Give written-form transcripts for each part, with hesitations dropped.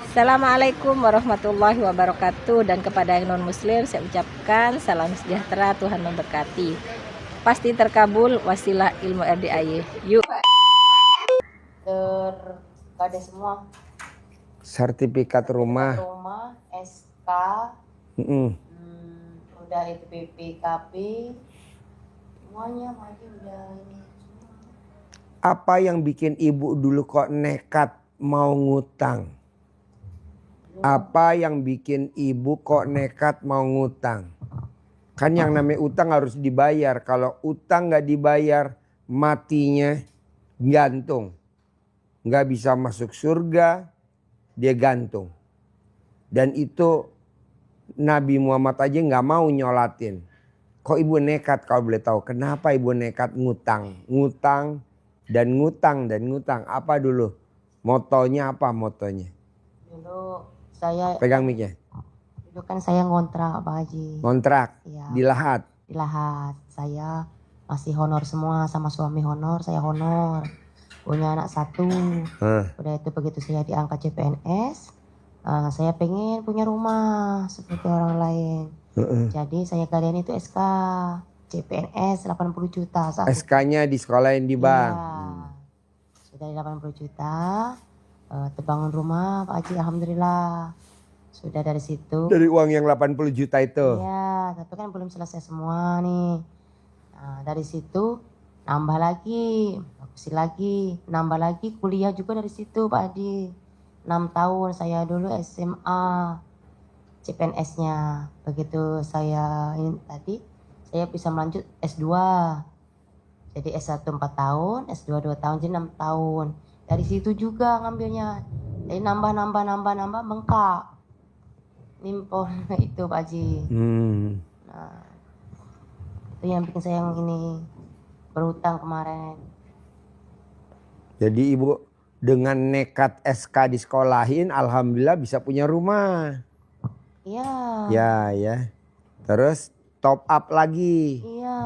Assalamualaikum warahmatullahi wabarakatuh. Dan kepada yang non muslim saya ucapkan salam sejahtera, Tuhan memberkati. Pasti terkabul, wasilah ilmu RDIY. Yuk. Terkade semua. Sertifikat rumah. SK. Udah itu BPKB. Semuanya maju udah ini. Apa yang bikin ibu dulu kok nekat mau ngutang? Apa yang bikin ibu kok nekat mau ngutang? Kan yang namanya utang harus dibayar. Kalau utang nggak dibayar, matinya gantung. Nggak bisa masuk surga, dia gantung. Dan itu Nabi Muhammad aja nggak mau nyolatin. Kok ibu nekat kalau boleh tahu? Kenapa ibu nekat ngutang? Ngutang dan ngutang. Apa dulu? Motonya apa motonya? Dulu saya pegang mic-nya. Dulu kan saya ngontrak Pak Haji. Ngontrak Ya, di Lahat. Di Lahat. Saya masih honor semua sama suami honor, saya honor. Punya anak 1. Udah itu begitu saya diangkat CPNS, saya pengen punya rumah seperti orang lain. Jadi saya kalian itu SK CPNS 80 juta. SK-nya di sekolahin di bank. Iya. Sudah 80 juta. Terbangun rumah Pak Haji, alhamdulillah. Sudah dari situ. Dari uang yang 80 juta itu. Iya, tapi kan belum selesai semua nih. Nah, dari situ nambah lagi, bagusin lagi, nambah lagi kuliah juga dari situ Pak Haji. 6 tahun saya dulu SMA CPNS-nya. Begitu saya ini tadi, saya bisa melanjut S2. Jadi S1 4 tahun, S2 2 tahun, jadi 6 tahun. Dari situ juga ngambilnya. Jadi nambah bengkak. Nimpon itu Pak Haji. Nah, itu yang bikin saya yang ini berhutang kemarin. Jadi ibu dengan nekat SK disekolahin, alhamdulillah bisa punya rumah. Iya. Ya. Terus top up lagi. Iya.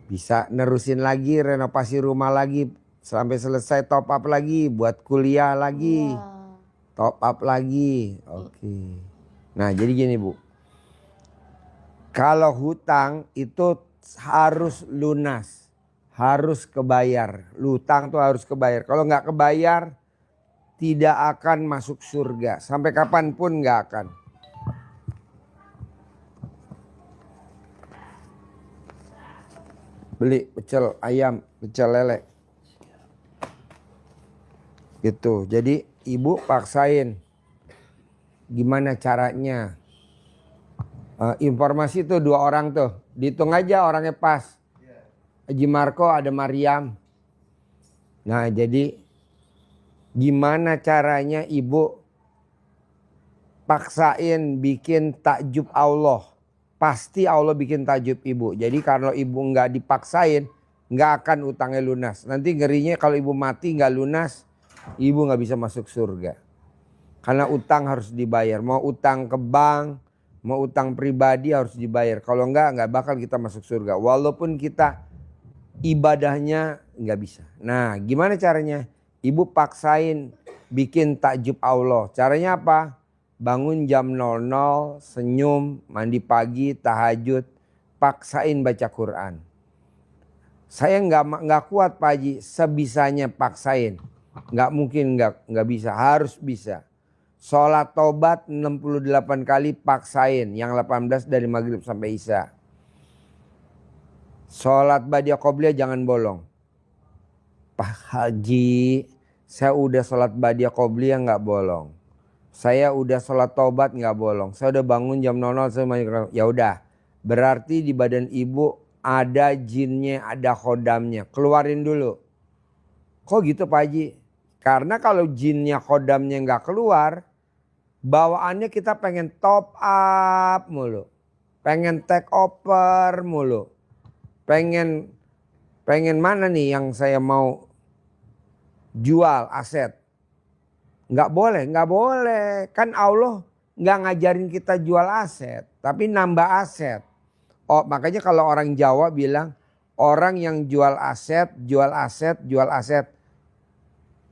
Bisa nerusin lagi, renovasi rumah lagi. Sampai selesai top up lagi, buat kuliah lagi. Iya. Top up lagi. Oke. Nah jadi gini Bu. Kalau hutang itu harus lunas. Harus kebayar. Hutang tuh harus kebayar. Kalau nggak kebayar tidak akan masuk surga. Sampai kapanpun nggak akan. Beli pecel ayam, pecel lele. Gitu. Jadi ibu paksain. Gimana caranya? Informasi tuh 2 orang tuh. Dihitung aja orangnya pas. Haji Marco ada Mariam. Nah jadi gimana caranya ibu paksain bikin takjub Allah. Pasti Allah bikin takjub ibu. Jadi kalau ibu nggak dipaksain nggak akan utangnya lunas. Nanti ngerinya kalau ibu mati nggak lunas, ibu nggak bisa masuk surga. Karena utang harus dibayar. Mau utang ke bank, mau utang pribadi harus dibayar. Kalau nggak bakal kita masuk surga. Walaupun kita ibadahnya nggak bisa. Nah gimana caranya? Ibu paksain bikin takjub Allah. Caranya apa? Bangun jam 00, senyum, mandi pagi, tahajud. Paksain baca Quran. Saya nggak kuat Pak Haji, sebisanya paksain. Nggak mungkin nggak bisa, harus bisa. Sholat tobat 68 kali paksain. Yang 18 dari maghrib sampai isya. Sholat badiah qobliyah jangan bolong. Pak Haji, saya udah sholat badiah qobliyah nggak bolong. Saya udah sholat tobat nggak bolong. Saya udah bangun jam 00. Ya udah, berarti di badan ibu ada jinnya, ada khodamnya. Keluarin dulu. Kok gitu Pak Haji? Karena kalau jinnya khodamnya nggak keluar, bawaannya kita pengen top up mulu. Pengen take over mulu. Pengen mana nih yang saya mau jual aset. Nggak boleh. Kan Allah nggak ngajarin kita jual aset. Tapi nambah aset. Oh makanya kalau orang Jawa bilang orang yang jual aset.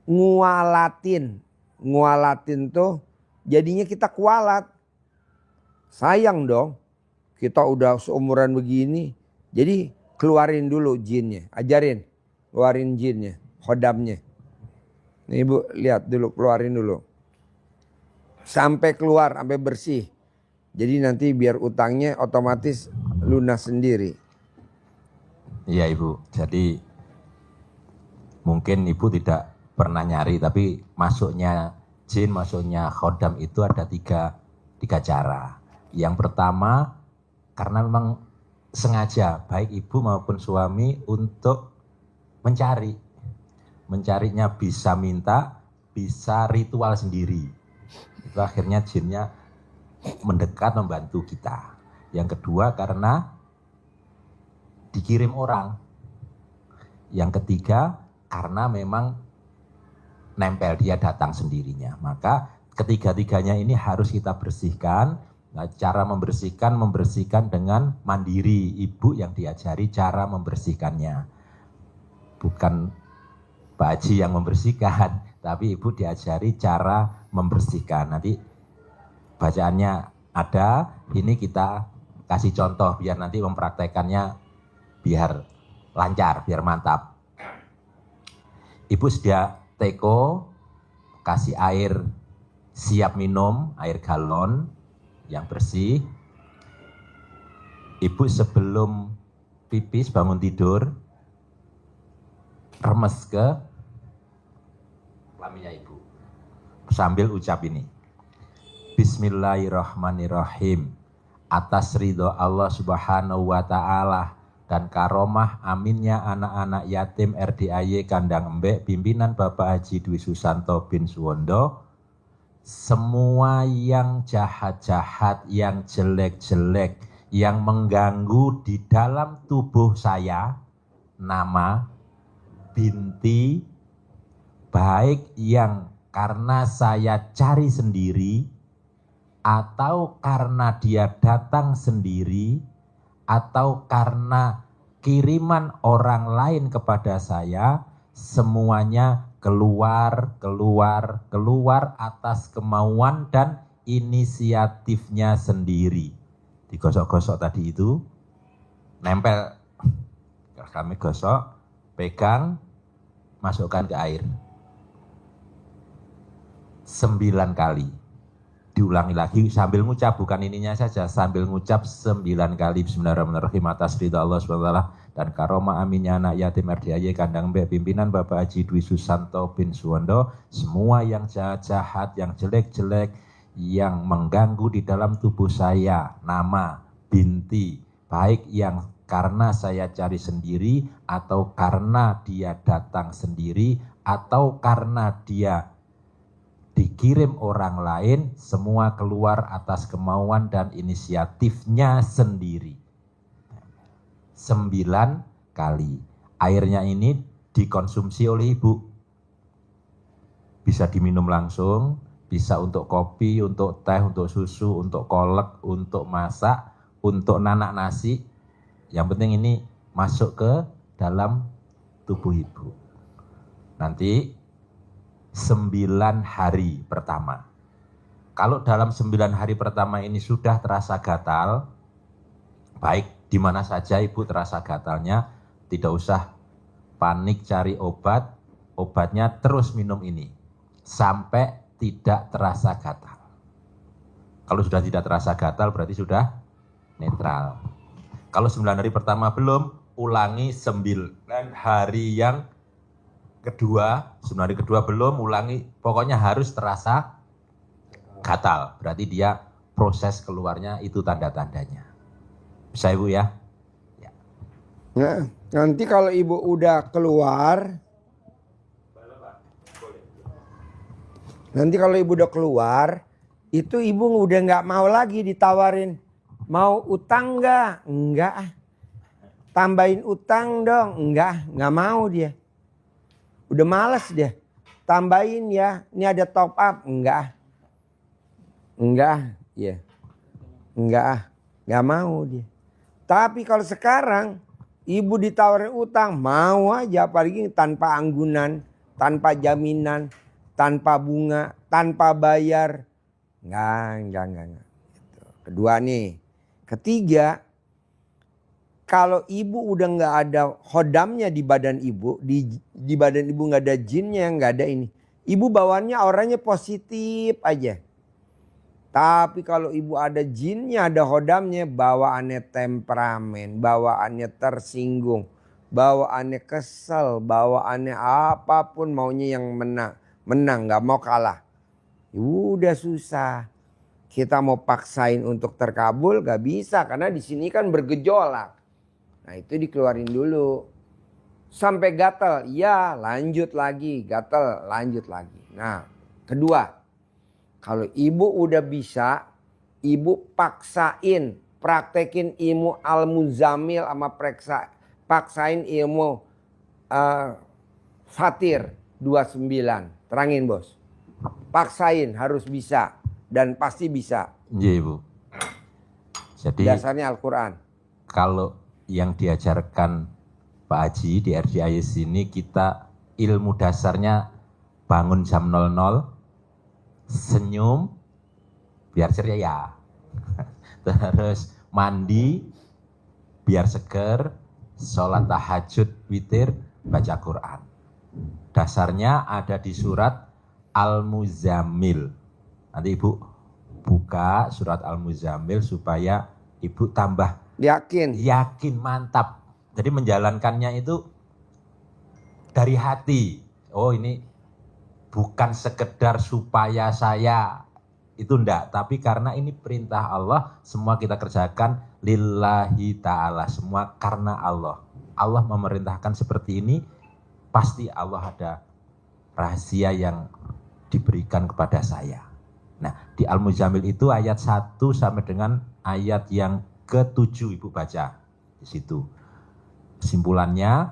Ngualatin. ngualatin tuh jadinya kita kualat. Sayang dong, kita udah seumuran begini. Jadi keluarin dulu jinnya, ajarin. Keluarin jinnya, khodamnya. Nih Ibu lihat dulu, keluarin dulu. Sampai keluar, sampai bersih. Jadi nanti biar utangnya otomatis lunas sendiri. Iya Ibu, jadi mungkin Ibu tidak pernah nyari, tapi masuknya jin, masuknya khodam itu ada tiga cara. Yang pertama, karena memang sengaja baik ibu maupun suami untuk mencari. Mencarinya bisa minta, bisa ritual sendiri. Itu akhirnya jinnya mendekat membantu kita. Yang kedua karena dikirim orang. Yang ketiga karena memang nempel, dia datang sendirinya. Maka ketiga-tiganya ini harus kita bersihkan. Nah, cara membersihkan dengan mandiri. Ibu yang diajari cara membersihkannya. Bukan Pak Haji yang membersihkan, tapi ibu diajari cara membersihkan. Nanti bacaannya ada, ini kita kasih contoh biar nanti mempraktekannya biar lancar, biar mantap. Ibu sedia teko, kasih air siap minum, air galon yang bersih. Ibu sebelum pipis bangun tidur, remes ke kelaminnya ibu. Sambil ucap ini. Bismillahirrahmanirrahim. Atas ridho Allah Subhanahu wa Ta'ala dan karomah aminnya anak-anak yatim RDAY Kandang Embek pimpinan Bapak Haji Dwi Susanto bin Suwondo, semua yang jahat-jahat, yang jelek-jelek, yang mengganggu di dalam tubuh saya, nama, binti, baik yang karena saya cari sendiri, atau karena dia datang sendiri, atau karena kiriman orang lain kepada saya, semuanya keluar atas kemauan dan inisiatifnya sendiri. Digosok-gosok tadi itu, nempel, kami gosok, pegang, masukkan ke air. 9 kali. Diulangi lagi sambil ngucap, bukan ininya saja, sambil ngucap 9 kali. Bismillahirrahmanirrahim. Atas ridha Allah SWT dan karomah aminnya anak yatim RDAY Kandang Embek pimpinan Bapak Haji Dwi Susanto bin Suwondo, semua yang jahat-jahat, yang jelek-jelek, yang mengganggu di dalam tubuh saya, nama, binti, baik yang karena saya cari sendiri, atau karena dia datang sendiri, atau karena dia dikirim orang lain, semua keluar atas kemauan dan inisiatifnya sendiri. 9 kali. Airnya ini dikonsumsi oleh ibu. Bisa diminum langsung, bisa untuk kopi, untuk teh, untuk susu, untuk kolak, untuk masak, untuk nanak nasi. Yang penting ini masuk ke dalam tubuh ibu. Nanti 9 hari pertama. Kalau dalam 9 hari pertama ini sudah terasa gatal, baik di mana saja ibu terasa gatalnya, tidak usah panik cari obat, obatnya terus minum ini sampai tidak terasa gatal. Kalau sudah tidak terasa gatal berarti sudah netral. Kalau 9 hari pertama belum, ulangi 9 hari yang kedua, 9 hari kedua belum, ulangi, pokoknya harus terasa gatal. Berarti dia proses keluarnya itu tanda-tandanya. Bisa ibu ya? Ya. Nah, nanti kalau ibu udah keluar, itu ibu udah nggak mau lagi ditawarin, mau utang nggak? Enggak. Tambahin utang dong? Nggak mau dia. Udah males dia. Tambahin ya, ini ada top up. Enggak, ya. Enggak mau dia. Tapi kalau sekarang ibu ditawarin utang, mau aja, apalagi tanpa anggunan, tanpa jaminan, tanpa bunga, tanpa bayar. Enggak. Gitu. Kedua nih. Ketiga, kalau ibu udah nggak ada khodamnya di badan ibu, di badan ibu nggak ada jinnya, nggak ada ini. Ibu bawaannya orangnya positif aja. Tapi kalau ibu ada jinnya, ada khodamnya, bawaannya temperamen, bawaannya tersinggung, bawaannya kesel, bawaannya apapun maunya yang menang, nggak mau kalah. Udah susah. Kita mau paksain untuk terkabul gak bisa karena di sini kan bergejolak. Nah itu dikeluarin dulu. Sampai gatal, ya lanjut lagi, gatal lanjut lagi. Nah kedua, kalau ibu udah bisa, ibu paksain, praktekin ilmu Al-Muzammil sama paksain ilmu Fatir 29. Terangin bos. Paksain harus bisa dan pasti bisa. Iya Ibu. Jadi Dasarnya Al-Quran. kalau yang diajarkan Pak Haji di RDIY sini, kita ilmu dasarnya bangun jam 00, senyum biar ceria, terus mandi biar seger, sholat tahajud witir, baca Quran. Dasarnya ada di surat Al-Muzammil. Nanti Ibu buka surat Al-Muzammil supaya Ibu tambah Yakin. mantap. Jadi menjalankannya itu dari hati. Oh ini bukan sekedar supaya saya, itu enggak. Tapi karena ini perintah Allah, semua kita kerjakan lillahi ta'ala. Semua karena Allah. Allah memerintahkan seperti ini, pasti Allah ada rahasia yang diberikan kepada saya. Nah, di Al-Muzammil itu ayat 1 sampai dengan ayat yang ke-7 Ibu baca di situ. Kesimpulannya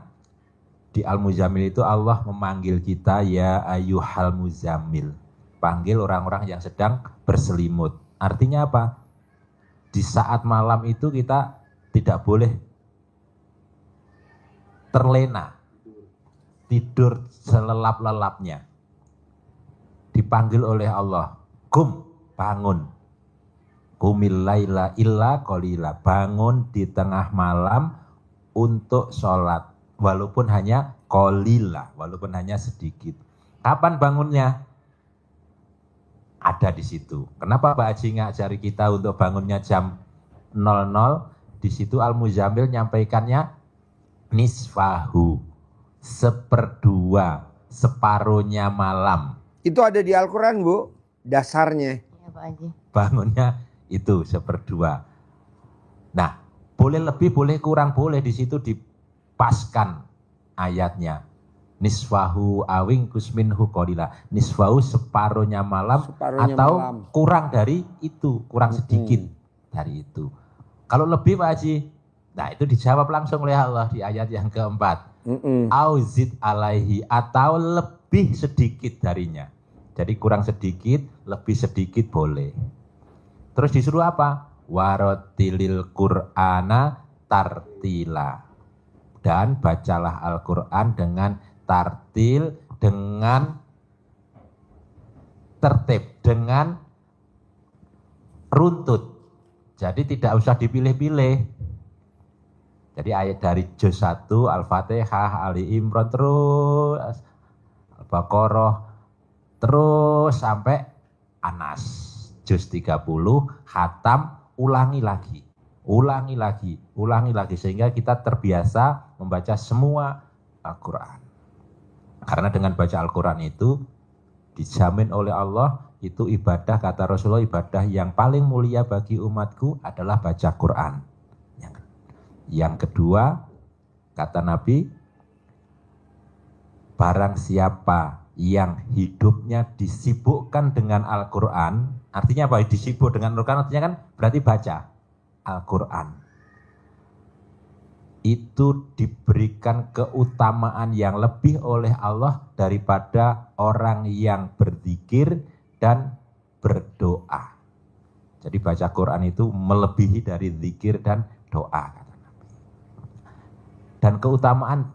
di Al-Muzammil itu Allah memanggil kita ya ayyuhal muzammil. Panggil orang-orang yang sedang berselimut. Artinya apa? Di saat malam itu kita tidak boleh terlena, tidur selelap-lelapnya. Dipanggil oleh Allah, kum, bangun. Qumil laila illa qalila, bangun di tengah malam untuk sholat. Walaupun hanya qalila, walaupun hanya sedikit. Kapan bangunnya? Ada di situ. Kenapa Pak Haji ngajari kita untuk bangunnya jam 00? Di situ Al-Muzammil nyampaikannya nisfahu, seperdua, separuhnya malam. Itu ada di Al-Quran Bu, dasarnya. Iya Pak Haji. Bangunnya itu seperdua. Nah, boleh lebih, boleh kurang, boleh di situ dipaskan ayatnya. Nisfahu awing kusminhu qalila. Nisfahu separuhnya malam Separuhnya atau malam. kurang dari itu, kurang sedikit dari itu. Kalau lebih Pak Haji, nah itu dijawab langsung oleh Allah di ayat yang keempat. Auzid alaihi, atau lebih sedikit darinya. Jadi kurang sedikit, lebih sedikit boleh. Terus disuruh apa? Warotilil Qur'ana tartila. Dan bacalah Al-Quran dengan tartil, dengan tertib, dengan runtut. Jadi tidak usah dipilih-pilih. Jadi ayat dari juz 1, Al-Fatihah, Ali Imran, terus Al-Baqarah, terus sampai Anas. Juz 30, khatam, ulangi lagi. Sehingga kita terbiasa membaca semua Al-Quran. Karena dengan baca Al-Quran itu dijamin oleh Allah, itu ibadah, kata Rasulullah, ibadah yang paling mulia bagi umatku adalah baca Quran. Yang kedua, kata Nabi, barang siapa yang hidupnya disibukkan dengan Al-Quran, artinya apa? Disibuk dengan Al-Quran artinya kan berarti baca Al-Quran. Itu diberikan keutamaan yang lebih oleh Allah daripada orang yang berzikir dan berdoa. Jadi baca Quran itu melebihi dari zikir dan doa, kata Nabi. Dan keutamaan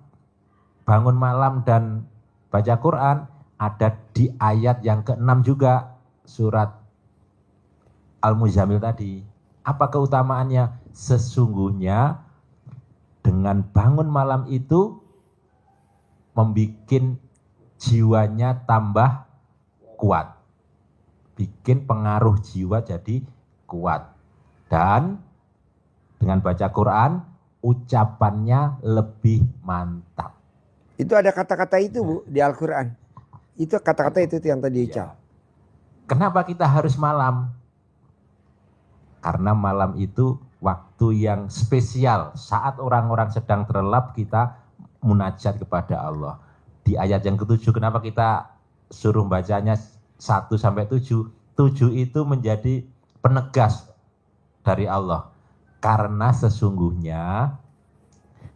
bangun malam dan baca Quran ada di ayat yang ke-6 juga surat Al-Muzammil tadi. Apa keutamaannya? Sesungguhnya dengan bangun malam itu membuat jiwanya tambah kuat. Bikin pengaruh jiwa jadi kuat. Dan dengan baca Quran, ucapannya lebih mantap. Itu ada kata-kata itu Bu di Al-Quran. Itu kata-kata itu yang tadi ucap. Kenapa kita harus malam? Karena malam itu waktu yang spesial. Saat orang-orang sedang terlelap kita munajat kepada Allah. Di ayat yang ke-7 kenapa kita suruh bacanya 1 sampai 7? 7 itu menjadi penegas dari Allah. Karena sesungguhnya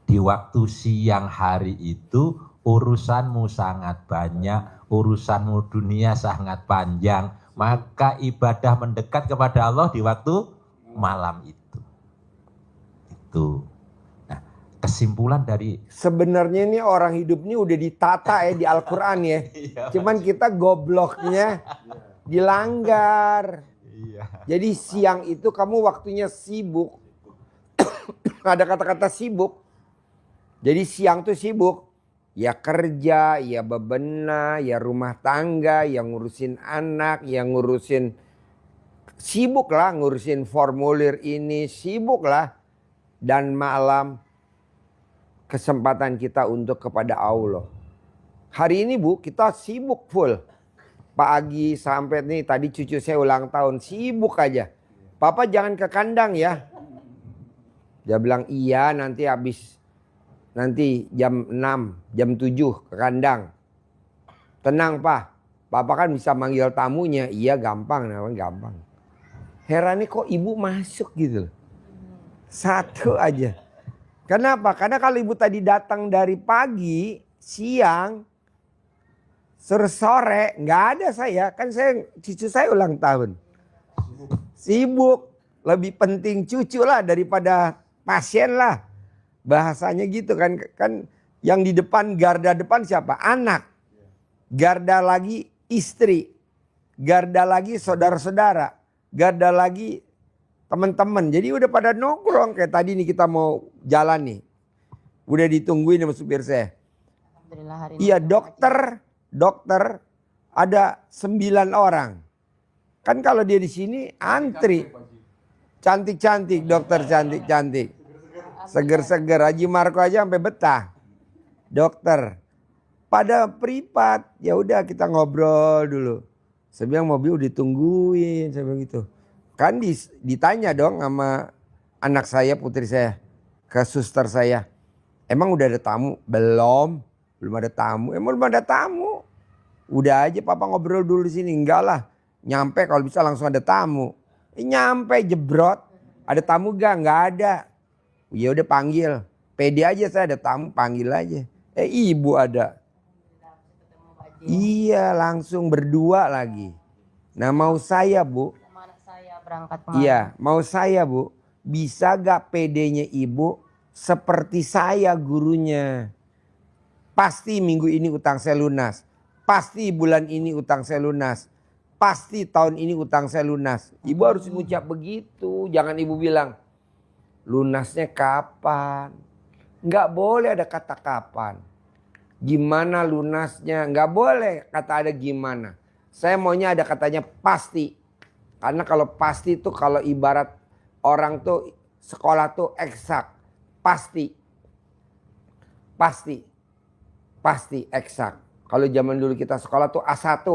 di waktu siang hari itu urusanmu sangat banyak, urusanmu dunia sangat panjang, maka ibadah mendekat kepada Allah di waktu malam itu. Nah, kesimpulan dari Sebenarnya ini orang hidup ini udah ditata ya di Al-Quran ya. Cuman kita gobloknya dilanggar. Jadi siang itu kamu waktunya sibuk. Ada kata-kata sibuk. Jadi siang tuh sibuk. Ya kerja, ya bebenah, ya rumah tangga, yang ngurusin anak, yang ngurusin, sibuk lah ngurusin formulir ini, sibuk lah. Dan malam kesempatan kita untuk kepada Allah. Hari ini Bu, kita sibuk full. Pagi sampai nih, tadi cucu saya ulang tahun, sibuk aja. Papa jangan ke kandang ya. Dia bilang iya nanti habis, nanti jam 6, jam 7 ke kandang. Tenang Pak, Papa kan bisa manggil tamunya. Iya gampang, namanya gampang. Herannya kok ibu masuk gitu loh. Satu aja. Kenapa? Karena kalau ibu tadi datang dari pagi, siang, sore, nggak ada saya. Kan saya, cucu saya ulang tahun. Sibuk. Lebih penting cucu lah daripada pasien lah. Bahasanya gitu kan. Kan yang di depan, garda depan siapa? Anak. Garda lagi istri. Garda lagi saudara-saudara. Garda lagi teman-teman. Jadi udah pada nongkrong. Kayak tadi nih kita mau jalan nih. Udah ditungguin sama supir saya. Alhamdulillah hari ini. Iya dokter ada 9 orang. Kan kalau dia di sini antri. Cantik-cantik dokter, cantik-cantik. Seger-seger. Haji Marco aja sampai betah. Dokter. Pada privat. Ya udah kita ngobrol dulu. Saya bilang mobil udah ditungguin. Saya bilang gitu. Kan ditanya dong sama anak saya, putri saya. Ke suster saya. Emang udah ada tamu? Belum. Belum ada tamu. Emang belum ada tamu? Udah aja papa ngobrol dulu di sini. Enggak lah. Nyampe kalau bisa langsung ada tamu. Nyampe jebrot. Ada tamu gak? Enggak ada. Ya udah panggil. Pede aja saya ada tamu, panggil aja. Ibu ada. Iya langsung berdua lagi. Nah mau saya Bu. Sama anak saya berangkat kemarin. Iya mau saya Bu. Bisa gak pedenya ibu seperti saya gurunya. Pasti minggu ini utang saya lunas. Pasti bulan ini utang saya lunas. Pasti tahun ini utang saya lunas. Ibu harus mengucap begitu. Jangan ibu bilang lunasnya kapan. Nggak boleh ada kata kapan. Gimana lunasnya? Nggak boleh kata ada gimana. Saya maunya ada katanya pasti. Karena kalau pasti itu kalau ibarat orang tuh sekolah tuh eksak. Pasti. Pasti. Pasti eksak. Kalau zaman dulu kita sekolah tuh A1.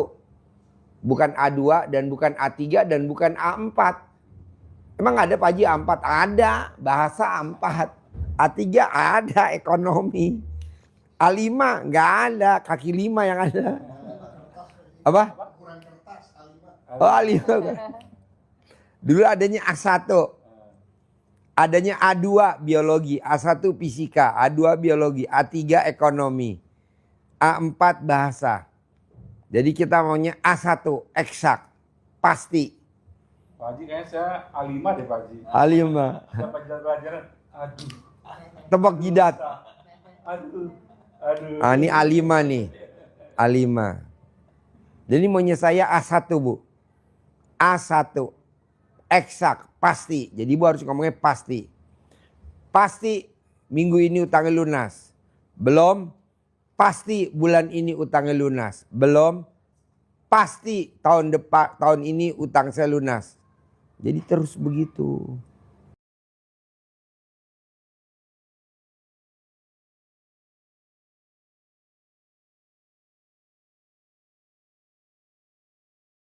Bukan A2 dan bukan A3 dan bukan A4. Emang ada Pak Haji A4? Ada. Bahasa A4. A3 ada, ekonomi. A5 nggak ada, kaki 5 yang ada. Apa? Oh A5. Dulu adanya A1. Adanya A2 biologi, A1 fisika, A2 biologi, A3 ekonomi, A4 bahasa. Jadi kita maunya A1 eksak, pasti. Pak Haji kayaknya saya A5 deh Pak Haji. A5. Saya pelajaran, aduh, Tebak jidat. aduh. Ah, ini A5 nih. A5. Jadi maunya saya A1 Bu. A1. Eksak, pasti. Jadi Ibu harus ngomongnya pasti. Pasti minggu ini utangnya lunas. Belum. Pasti bulan ini utangnya lunas. Belum. Pasti tahun ini utang saya lunas. Jadi terus begitu.